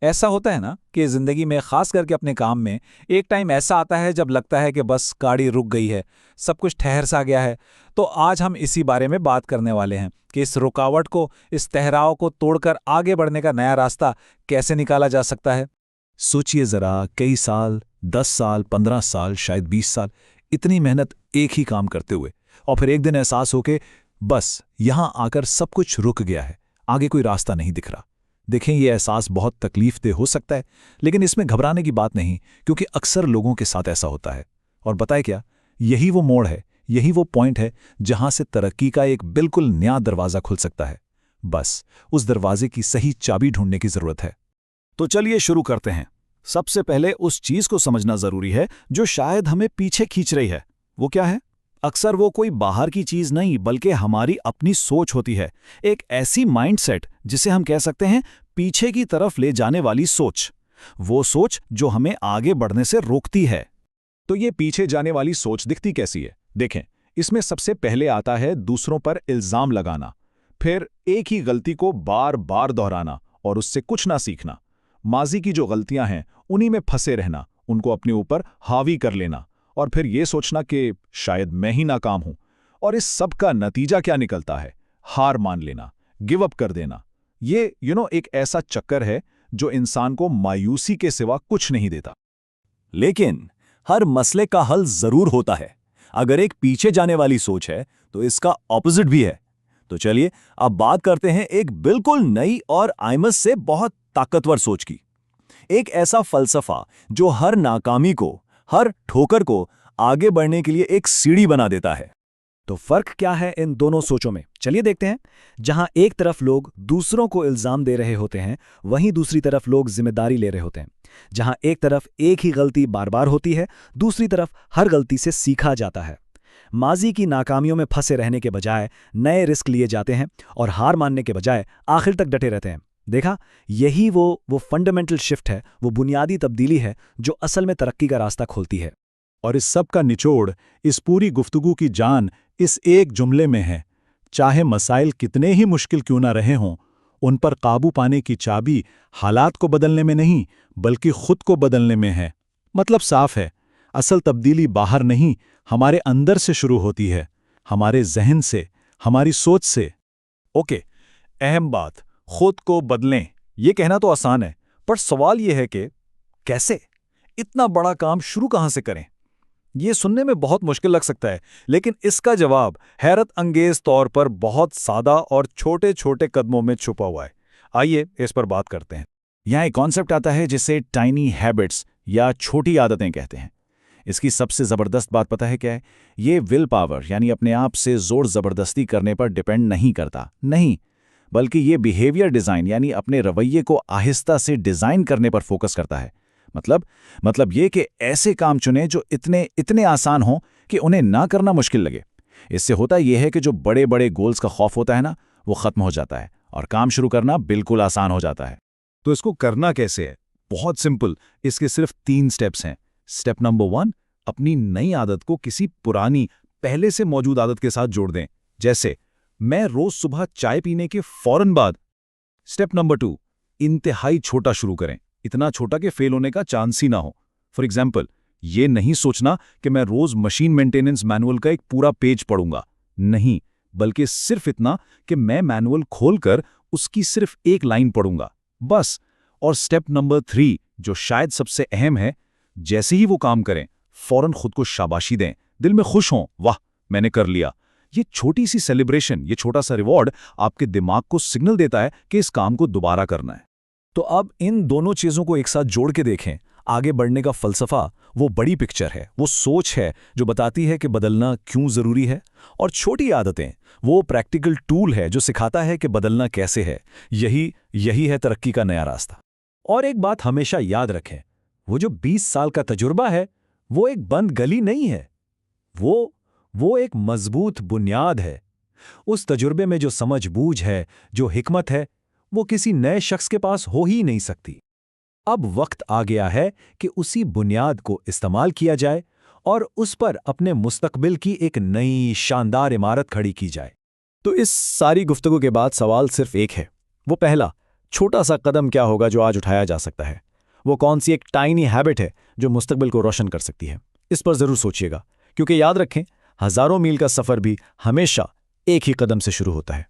ऐसा होता है ना कि जिंदगी में खास करके अपने काम में एक टाइम ऐसा आता है जब लगता है कि बस गाड़ी रुक गई है, सब कुछ ठहर सा गया है। तो आज हम इसी बारे में बात करने वाले हैं कि इस रुकावट को, इस ठहराव को तोड़कर आगे बढ़ने का नया रास्ता कैसे निकाला जा सकता है। सोचिए जरा, कई साल, 10 साल, 15 साल, शायद 20 साल, इतनी मेहनत एक ही काम करते हुए, और फिर एक दिन एहसास हो के बस यहां आकर सब कुछ रुक गया है, आगे कोई रास्ता नहीं दिख रहा। देखें, यह एहसास बहुत तकलीफदेह हो सकता है, लेकिन इसमें घबराने की बात नहीं, क्योंकि अक्सर लोगों के साथ ऐसा होता है। और बताए क्या, यही वो मोड़ है, यही वो पॉइंट है जहां से तरक्की का एक बिल्कुल नया दरवाजा खुल सकता है। बस उस दरवाजे की सही चाबी ढूंढने की जरूरत है। तो चलिए शुरू करते हैं। सबसे पहले उस चीज को समझना जरूरी है जो शायद हमें पीछे खींच रही है। वो क्या है? अक्सर वो कोई बाहर की चीज नहीं, बल्कि हमारी अपनी सोच होती है। एक ऐसी माइंडसेट जिसे हम कह सकते हैं पीछे की तरफ ले जाने वाली सोच। वो सोच जो हमें आगे बढ़ने से रोकती है। तो ये पीछे जाने वाली सोच दिखती कैसी है? देखें, इसमें सबसे पहले आता है दूसरों पर इल्जाम लगाना, फिर एक ही गलती को बार बार दोहराना और उससे कुछ ना सीखना। माजी की जो गलतियां हैं उन्हीं में फंसे रहना, उनको अपने ऊपर हावी कर लेना, और फिर ये सोचना कि शायद मैं ही नाकाम हूं। और इस सब का नतीजा क्या निकलता है? हार मान लेना, गिव अप कर देना। ये एक ऐसा चक्कर है जो इंसान को मायूसी के सिवा कुछ नहीं देता। लेकिन हर मसले का हल जरूर होता है। अगर एक पीछे जाने वाली सोच है तो इसका ऑपोजिट भी है। तो चलिए अब बात करते हैं एक बिल्कुल नई और आइमस से बहुत ताकतवर सोच की। एक ऐसा फलसफा जो हर नाकामी को, हर ठोकर को आगे बढ़ने के लिए एक सीढ़ी बना देता है। तो फर्क क्या है इन दोनों सोचों में? चलिए देखते हैं। जहां एक तरफ लोग दूसरों को इल्जाम दे रहे होते हैं, वहीं दूसरी तरफ लोग जिम्मेदारी ले रहे होते हैं। जहां एक तरफ एक ही गलती बार बार होती है, दूसरी तरफ हर गलती से सीखा जाता है। माजी की नाकामियों में फंसे रहने के बजाय नए रिस्क लिए जाते हैं और हार मानने के बजाय आखिर तक डटे रहते हैं। देखा, यही वो फंडामेंटल शिफ्ट है, वो बुनियादी तब्दीली है जो असल में तरक्की का रास्ता खोलती है। और इस सब का निचोड़, इस पूरी गुफ्तगू की जान इस एक जुमले में है। चाहे मसाइल कितने ही मुश्किल क्यों ना रहे हों, उन पर काबू पाने की चाबी हालात को बदलने में नहीं, बल्कि खुद को बदलने में है। मतलब साफ है, असल तब्दीली बाहर नहीं, हमारे अंदर से शुरू होती है, हमारे जहन से, हमारी सोच से। ओके, अहम बात, खुद को बदलें। ये कहना तो आसान है, पर सवाल यह है कि कैसे? इतना बड़ा काम शुरू कहां से करें? ये सुनने में बहुत मुश्किल लग सकता है, लेकिन इसका जवाब हैरत अंगेज तौर पर बहुत सादा और छोटे छोटे कदमों में छुपा हुआ है। आइए इस पर बात करते हैं। यहाँ एक कॉन्सेप्ट आता है जिसे टाइनी हैबिट्स या छोटी आदतें कहते हैं। इसकी सबसे ज़बरदस्त बात पता है क्या है? ये विल पावर यानी अपने आप से जोर ज़बरदस्ती करने पर डिपेंड नहीं करता, नहीं, बल्कि ये बिहेवियर डिज़ाइन यानी अपने रवैये को आहिस्ता से डिज़ाइन करने पर फोकस करता है। मतलब ये कि ऐसे काम चुने जो इतने इतने आसान हों कि उन्हें ना करना मुश्किल लगे। इससे होता यह है कि जो बड़े बड़े गोल्स का खौफ होता है ना, वो खत्म हो जाता है और काम शुरू करना बिल्कुल आसान हो जाता है। तो इसको करना कैसे है? बहुत सिंपल, इसके सिर्फ 3 स्टेप्स हैं। स्टेप नंबर 1, अपनी नई आदत को किसी पुरानी, पहले से मौजूद आदत के साथ जोड़ दें। जैसे, मैं रोज सुबह चाय पीने के फौरन बाद। स्टेप नंबर 2, इंतहाई छोटा शुरू करें, इतना छोटा कि फेल होने का चांस ही ना हो। फॉर एग्जाम्पल, ये नहीं सोचना कि मैं रोज मशीन मेंटेनेंस मैनुअल का एक पूरा पेज पढ़ूंगा, नहीं, बल्कि सिर्फ इतना कि मैं मैनुअल खोलकर उसकी सिर्फ एक लाइन पढ़ूंगा, बस। और स्टेप नंबर 3, जो शायद सबसे अहम है, जैसे ही वो काम करें, फौरन खुद को शाबाशी दें, दिल में खुश हों, वाह मैंने कर लिया। ये छोटी सी सेलिब्रेशन, ये छोटा सा रिवॉर्ड आपके दिमाग को सिग्नल देता है कि इस काम को दोबारा करना है। तो अब इन दोनों चीजों को एक साथ जोड़ के देखें। आगे बढ़ने का फलसफा वो बड़ी पिक्चर है, वो सोच है जो बताती है कि बदलना क्यों जरूरी है, और छोटी आदतें वो प्रैक्टिकल टूल है जो सिखाता है कि बदलना कैसे है। यही है तरक्की का नया रास्ता। और एक बात हमेशा याद रखें, वो जो 20 साल का तजुर्बा है, वो एक बंद गली नहीं है, वो एक मजबूत बुनियाद है। उस तजुर्बे में जो समझ बूझ है, जो हिकमत है, वो किसी नए शख्स के पास हो ही नहीं सकती। अब वक्त आ गया है कि उसी बुनियाद को इस्तेमाल किया जाए और उस पर अपने मुस्तकबिल की एक नई शानदार इमारत खड़ी की जाए। तो इस सारी गुफ्तगू के बाद सवाल सिर्फ एक है, वो पहला, छोटा सा कदम क्या होगा जो आज उठाया जा सकता है? वो कौन सी एक टाइनी हैबिट है जो मुस्तकबिल को रोशन कर सकती है? इस पर जरूर सोचिएगा, क्योंकि याद रखें, हजारों मील का सफर भी हमेशा एक ही कदम से शुरू होता है।